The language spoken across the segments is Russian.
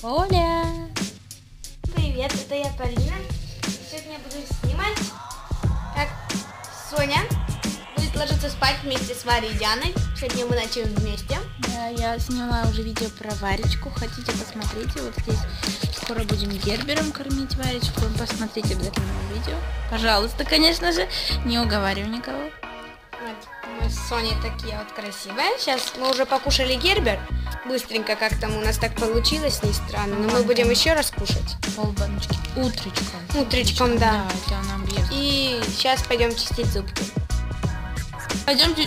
Оля! Привет, это я Полина. Сегодня я буду снимать, как Соня будет ложиться спать вместе с Варей и Дианой. Сегодня мы ночуем вместе. Да, я сняла уже видео про Варечку. Хотите, посмотрите. Вот здесь скоро будем Гербером кормить Варечку. Посмотрите обязательно мое видео. Пожалуйста, конечно же. Не уговариваю никого. Вот, мы с Соней такие вот красивые. Сейчас мы уже покушали Гербер. Быстренько как там у нас так получилось, не странно. Но мы будем еще раз кушать. Полбаночки. Утречком. Утречком, да. Да, это она бьет. И сейчас пойдем чистить зубки.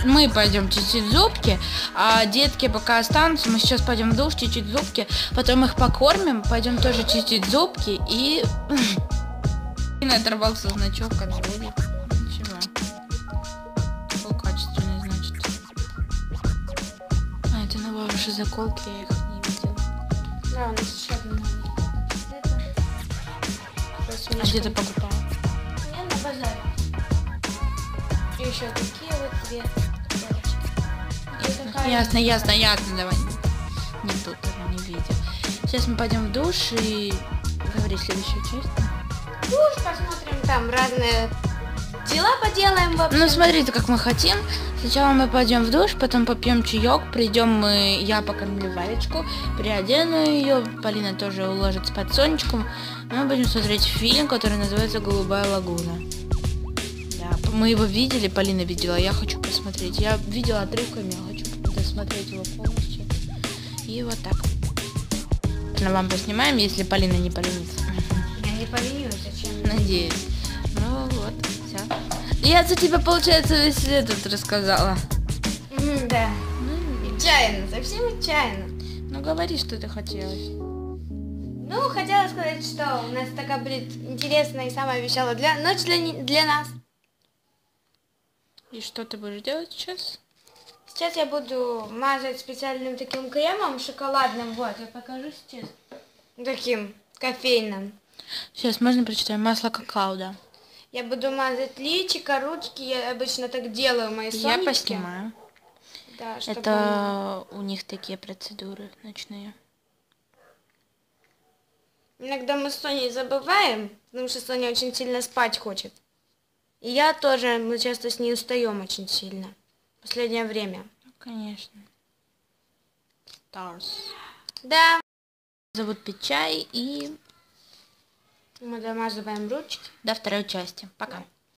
Мы пойдем чистить зубки, а детки пока останутся. Мы сейчас пойдем в душ чистить зубки, потом их покормим, пойдем тоже чистить зубки и... Оторвался значок от зубов. Ничего. Такой качественный, значит. А, это новые уже заколки, я их не видела. Да, у нас еще одна. А где ты покупала? Я на базаре. И еще такие вот две девочки. Ясно, давай. Не тут, не видел. Сейчас мы пойдем в душ и говори следующую часть. Душ, посмотрим, там разные дела поделаем вообще. Ну, смотрите, как мы хотим. Сначала мы пойдем в душ, потом попьем чаек, придем я покормлю Варечку, переодену ее, Полина тоже уложит спать Сонечку. Мы будем смотреть фильм, который называется «Голубая лагуна». Да, мы его видели, Полина видела, я хочу посмотреть. Я видела отрывками, я хочу досмотреть его полностью. И вот так. На вам поснимаем, если Полина не поленится. Я не поленюсь, зачем? Надеюсь. Ну вот, все. Я за тебя, получается, весь этот рассказала. Да. Ну, Нечаянно, совсем нечаянно. ну говори, что ты хотелось. Ну, хотела сказать, что у нас такая будет интересная и самая веселая ночь для нас. И что ты будешь делать сейчас? Сейчас я буду мазать специальным таким кремом шоколадным. Вот, я покажу сейчас. Таким кофейным. Сейчас можно прочитать масло какао, да. Я буду мазать личико, ручки. Я обычно так делаю, мои сонечки. Я поснимаю. Да, чтобы... Это у них такие процедуры ночные. Иногда мы с Соней забываем, потому что Соня очень сильно спать хочет. И я тоже, мы часто с ней устаем очень сильно. В последнее время. Ну, конечно. Stars. Да. Зовут пить чай и Мы домазываем ручки. до второй части. Пока.